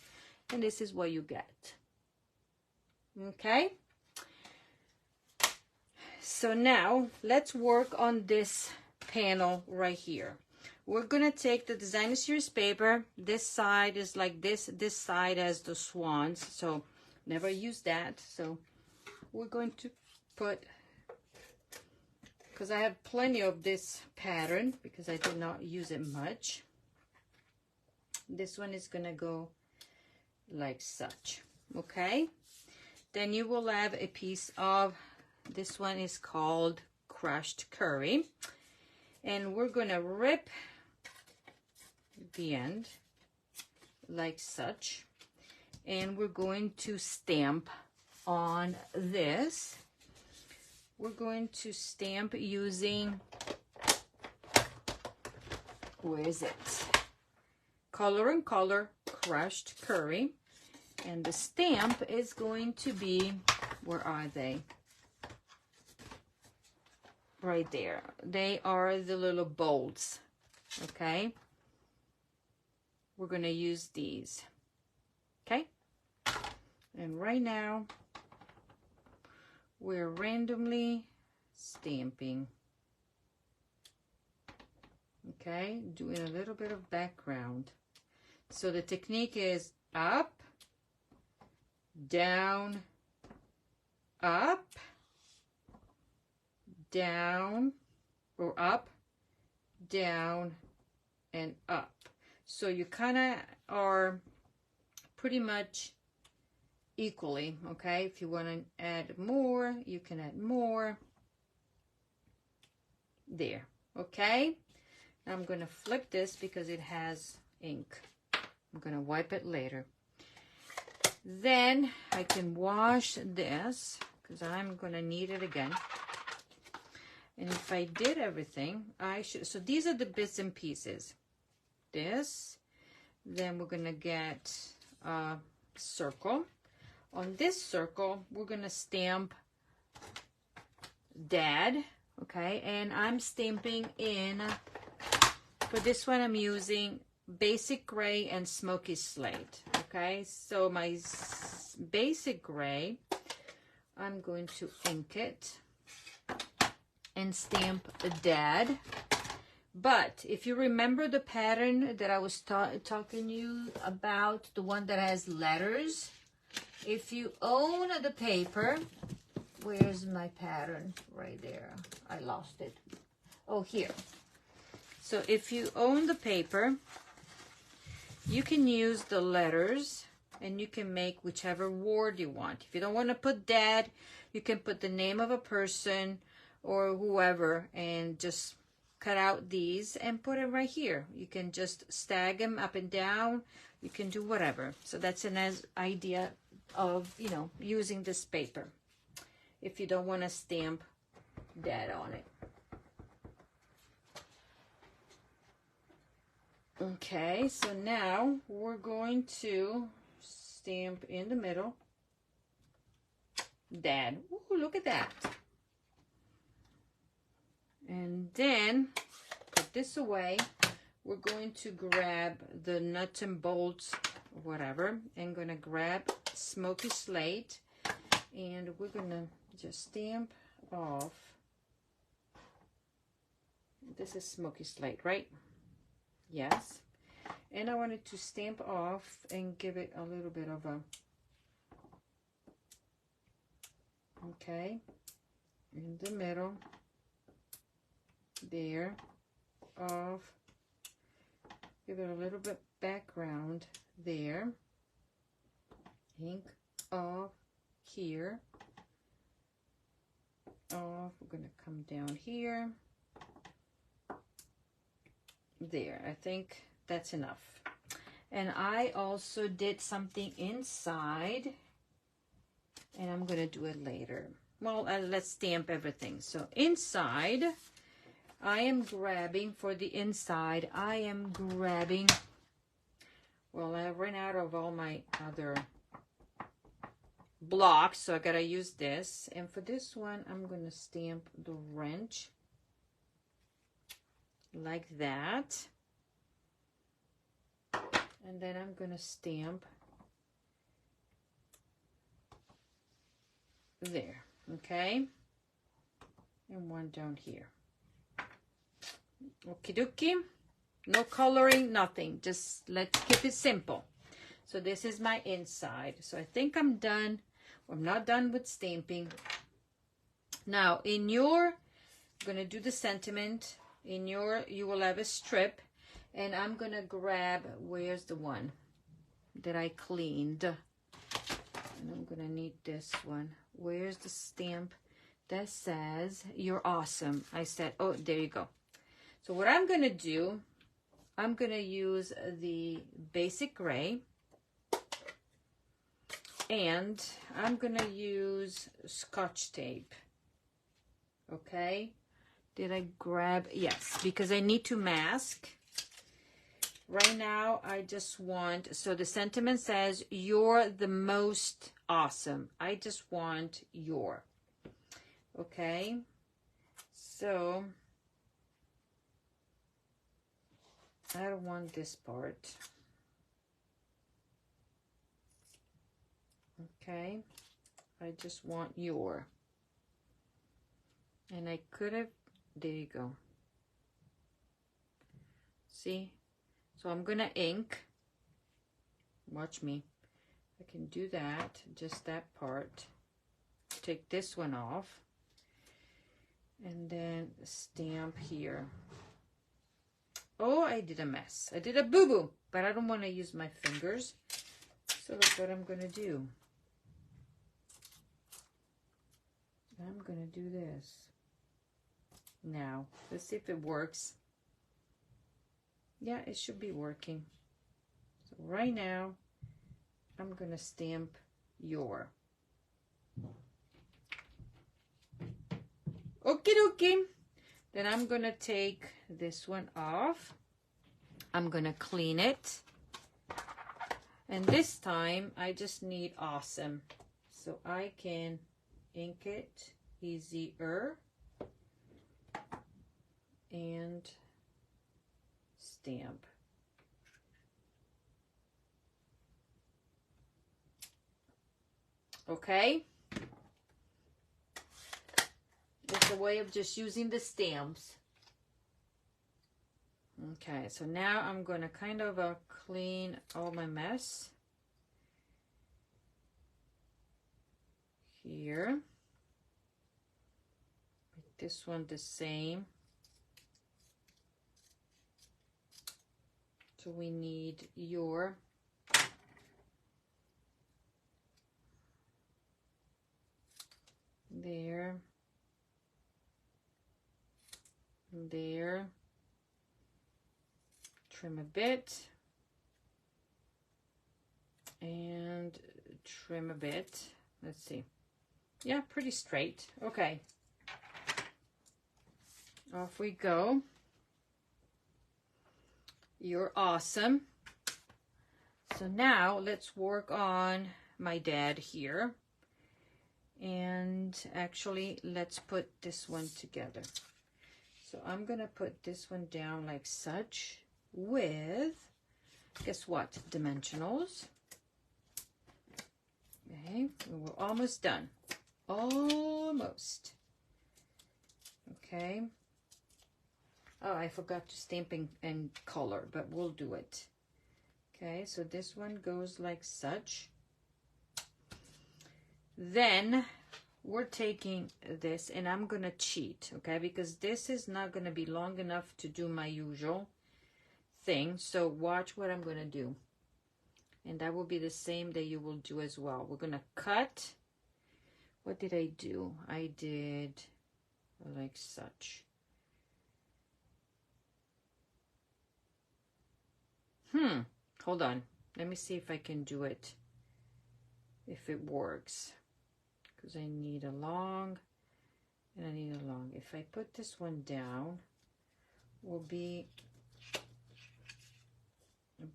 And this is what you get. Okay? So now let's work on this panel right here. We're going to take the designer series paper. This side is like this. This side has the swans. So never use that. So we're going to put, because I have plenty of this pattern because I did not use it much. This one is going to go like such. Okay? Then you will have a piece of, this one is called crushed curry. And we're going to rip the end like such. And we're going to stamp on this. We're going to stamp using, where is it? Color and Color crushed curry. And the stamp is going to be, where are they? Right there. They are the little bolts. Okay? We're going to use these. Okay? And right now, we're randomly stamping. Okay? Doing a little bit of background. So the technique is up, down, up, down, or up, down, and up. So you kind of are pretty much equally, okay? If you want to add more, you can add more. There, okay? I'm going to flip this because it has ink. I'm going to wipe it later. Then I can wash this because I'm going to need it again. And if I did everything, I should, so these are the bits and pieces. This, then we're going to get a circle. On this circle, we're going to stamp Dad, okay? And I'm stamping in, for this one I'm using Basic Gray and Smoky Slate, okay? So my Basic Gray, I'm going to ink it and stamp Dad. But if you remember the pattern that I was talking to you about, the one that has letters, if you own the paper, where's my pattern? Right there. I lost it. Oh, here. So if you own the paper, you can use the letters and you can make whichever word you want. If you don't want to put Dad, you can put the name of a person or whoever and just cut out these and put it right here. You can just stag them up and down. You can do whatever. So that's an idea of, you know, using this paper if you don't want to stamp Dad on it. Okay, so now we're going to stamp in the middle Dad. Ooh, look at that. And then put this away. We're going to grab the nuts and bolts, whatever. I'm going to grab Smoky Slate. And we're going to just stamp off. This is Smoky Slate, right? Yes. And I wanted to stamp off and give it a little bit of a, okay, in the middle. There, off, give it a little bit background there, ink off here, off, we're going to come down here, there, I think that's enough. And I also did something inside, and I'm going to do it later. Well, let's stamp everything. So inside, I am grabbing, for the inside, I am grabbing Well, I ran out of all my other blocks, so I gotta use this. And for this one, I'm gonna stamp the wrench like that. And then I'm gonna stamp there, okay? And one down here. Okie dokie. No coloring, nothing. Just let's keep it simple. So this is my inside. So I think I'm done. I'm not done with stamping. Now, in your, I'm going to do the sentiment. In your, you will have a strip. And I'm going to grab, where's the one that I cleaned? And I'm going to need this one. Where's the stamp that says, "You're awesome"? I said, oh, there you go. So what I'm going to do, I'm going to use the basic gray. And I'm going to use Scotch tape. Okay. Did I grab? Yes, because I need to mask. Right now, I just want, so the sentiment says, "You're the most awesome." I just want "your." Okay. So, I don't want this part. Okay, I just want "your." And I could have, there you go. See? So I'm gonna ink. Watch me. I can do that, just that part. Take this one off. And then stamp here. Oh, I did a mess. I did a boo-boo, but I don't want to use my fingers. So that's what I'm gonna do. I'm gonna do this. Now, let's see if it works. Yeah, it should be working. So right now, I'm gonna stamp "your." Okie dokie. Then I'm gonna take this one off. I'm gonna clean it. And this time, I just need "awesome." So I can ink it easier and stamp. Okay, it's a way of just using the stamps. Okay, so now I'm going to kind of clean all my mess here. Make this one the same. So we need "your." There. There. Trim a bit. And trim a bit. Let's see. Yeah, pretty straight. Okay. Off we go. "You're awesome." So now let's work on my dad here. And actually, let's put this one together. So I'm going to put this one down like such with, guess what, dimensionals. Okay, we're almost done. Almost. Okay. Oh, I forgot to stamp and color, but we'll do it. Okay, so this one goes like such. Then we're taking this and I'm gonna cheat, okay, because this is not gonna be long enough to do my usual thing. So watch what I'm gonna do, and that will be the same that you will do as well. We're gonna cut. What did I do? I did like such. Hold on, let me see if I can do it, if it works. Because I need a long and I need a long. If I put this one down, will be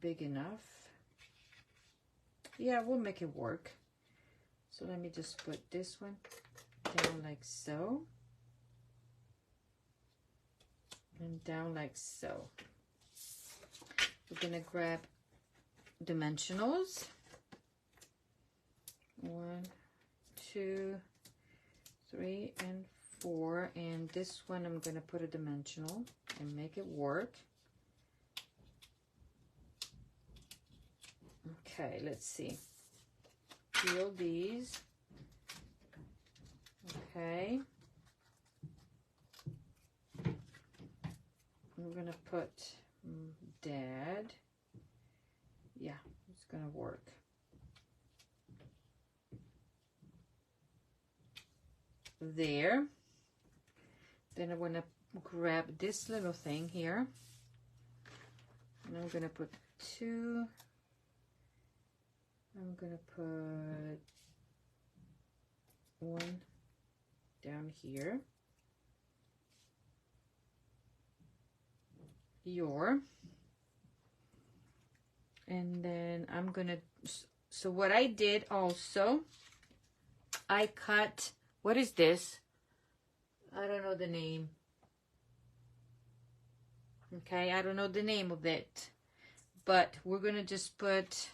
big enough. Yeah, we'll make it work. So let me just put this one down like so. And down like so. We're gonna grab dimensionals. 1, 2, 3, and 4. And this one I'm gonna put a dimensional and make it work. Okay, let's see. Peel these. Okay. We're gonna put Dad. Yeah, it's gonna work. There. Then I'm gonna grab this little thing here. And I'm gonna put 2. I'm gonna put 1 down here. And then I'm gonna, so what I did also, I cut, what is this? I don't know the name. Okay, I don't know the name of it, but we're gonna just put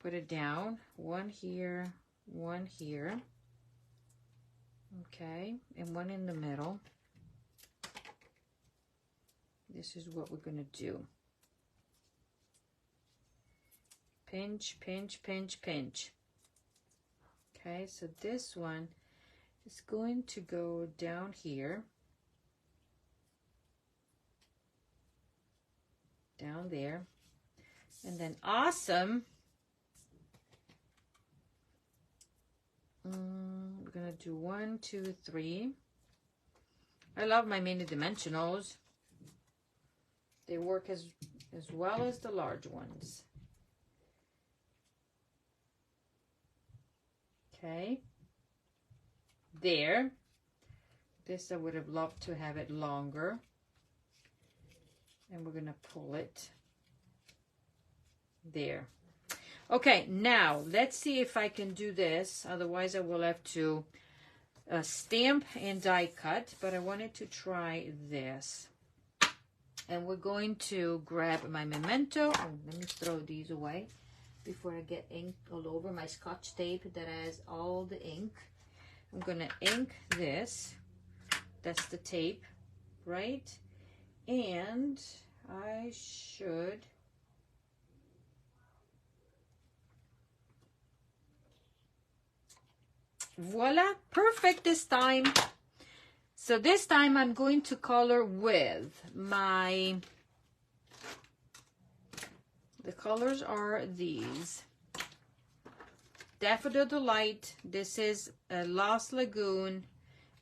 it down. 1 here, 1 here. Okay, and 1 in the middle. This is what we're gonna do. Pinch, pinch, pinch, pinch. Okay, so this one is going to go down here. Down there. And then awesome. We're gonna do 1, 2, 3. I love my mini dimensionals. They work as well as the large ones. Okay. There. This I would have loved to have it longer. And we're gonna pull it. There. Okay, now let's see if I can do this. Otherwise I will have to stamp and die cut, but I wanted to try this. And we're going to grab my memento. Oh, let me throw these away before I get ink all over my Scotch tape that has all the ink. I'm gonna ink this. That's the tape, right? And I should voila, perfect this time. So this time I'm going to color with my, the colors are these. Daffodil Delight, this is a Lost Lagoon,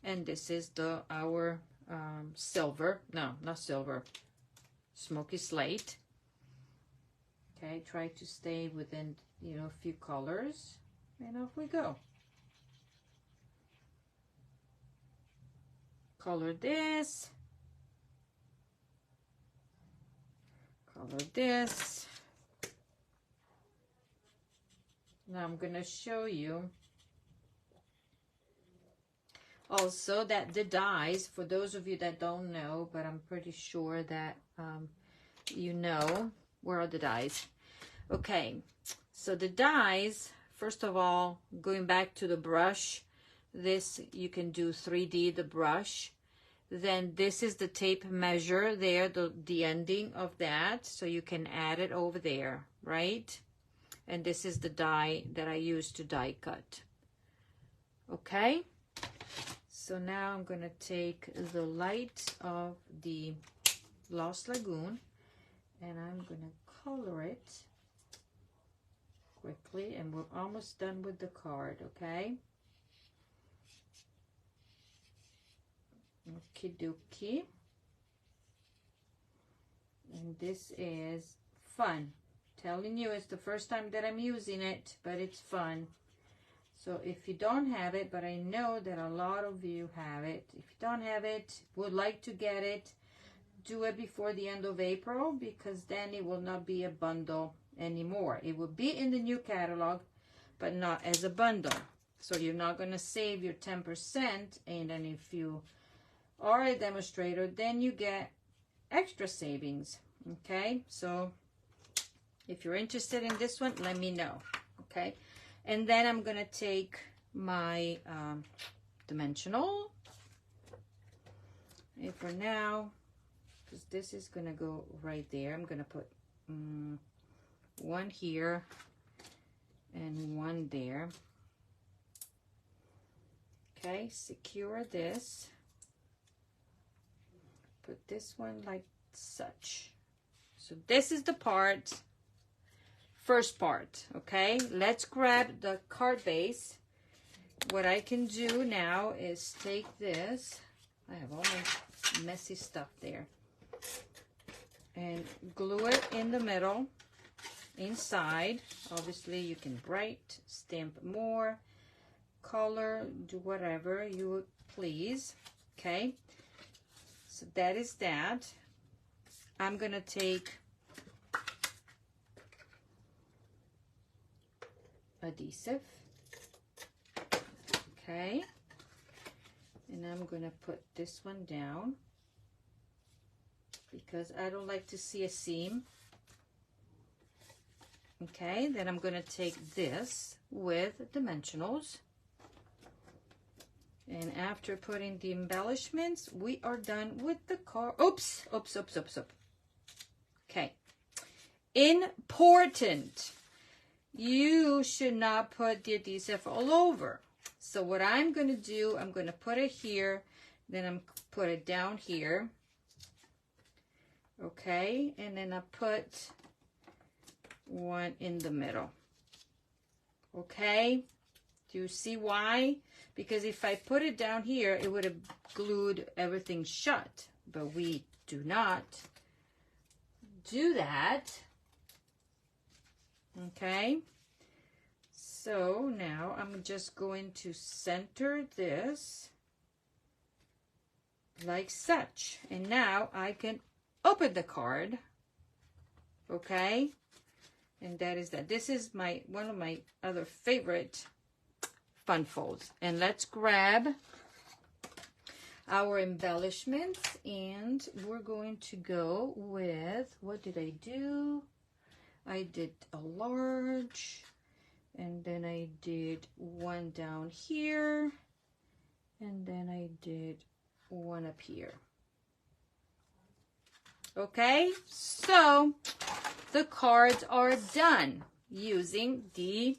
and this is our silver, no, not silver, Smoky Slate. Okay, try to stay within, you know, a few colors, and off we go. Color this, color this. Now I'm going to show you also that the dies, for those of you that don't know, but I'm pretty sure that you know, where are the dies? Okay, so the dies, first of all, going back to the brush, this you can do 3D the brush. Then this is the tape measure there, the ending of that, so you can add it over there, right? And this is the die that I use to die cut. Okay, so now I'm gonna take the light of the Lost Lagoon and I'm gonna color it quickly, and we're almost done with the card, okay? Okie dokie. And this is fun. Telling you, it's the first time that I'm using it, but it's fun. So if you don't have it, but I know that a lot of you have it, if you don't have it, would like to get it, do it before the end of April, because then it will not be a bundle anymore. It will be in the new catalog, but not as a bundle. So you're not going to save your 10%, and then if you are a demonstrator, then you get extra savings. Okay, so if you're interested in this one, let me know. Okay, and then I'm going to take my dimensional, and for now, because this is going to go right there, I'm going to put one here and one there. Okay, secure this. Put this one like such. So this is the part, first part. Okay, let's grab the card base. What I can do now is take this. I have all my messy stuff there. And glue it in the middle, inside. Obviously, you can bright, stamp more, color, do whatever you would please. Okay, so that is that. I'm gonna take adhesive, okay, and I'm gonna put this one down because I don't like to see a seam. Okay, then I'm gonna take this with dimensionals. And after putting the embellishments, we are done with the card. Oops. Okay. Important. You should not put the adhesive all over. So what I'm going to do, I'm going to put it here, then I'm put it down here. Okay, and then I put one in the middle. Okay, do you see why? Because if I put it down here, it would have glued everything shut, but we do not do that. Okay, so now I'm just going to center this like such, and now I can open the card. Okay, and that is that. This is one of my other favorite fun folds. And let's grab our embellishments, and we're going to go with, what did I do? I did a large, and then I did one down here, and then I did one up here. Okay, so the cards are done using the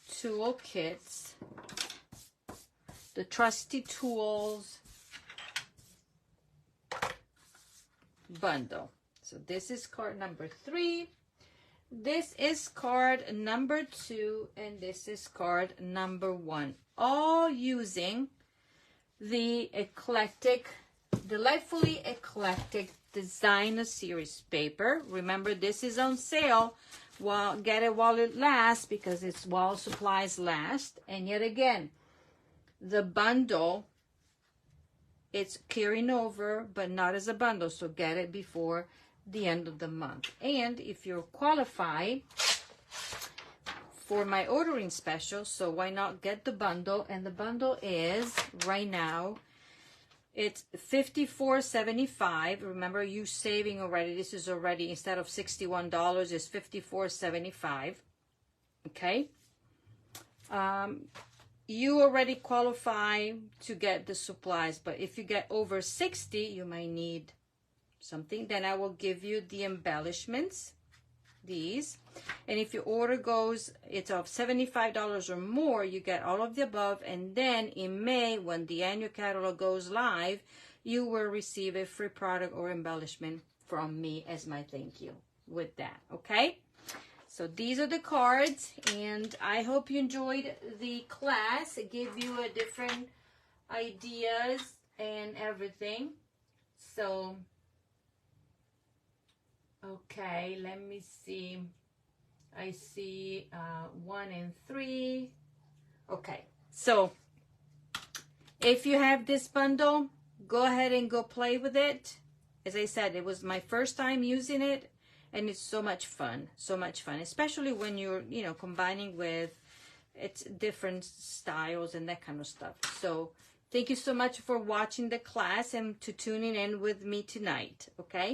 tool kits, the Trusty Tools Bundle. So this is card number 3, this is card number 2, and this is card number 1, all using the eclectic, delightfully eclectic designer series paper. Remember, this is on sale. Well, get it while it lasts, because it's while supplies last. And yet again, the bundle, it's carrying over, but not as a bundle. So get it before the end of the month. And if you're qualified for my ordering special, so why not get the bundle? And the bundle is right now, it's $54.75. Remember, you saving already. This is already, instead of $61, it's $54.75. Okay. You already qualify to get the supplies, but if you get over 60, you might need something. Then I will give you the embellishments, these. And if your order goes, it's of $75 or more, you get all of the above. And then in May, when the annual catalog goes live, you will receive a free product or embellishment from me as my thank you with that. Okay, so these are the cards, and I hope you enjoyed the class. It gave you a different ideas and everything. So okay, let me see. I see 1 and 3. Okay, so if you have this bundle, go ahead and go play with it. As I said, it was my first time using it, and it's so much fun, especially when you're, you know, combining with it's different styles and that kind of stuff. So thank you so much for watching the class and to tuning in with me tonight. Okay.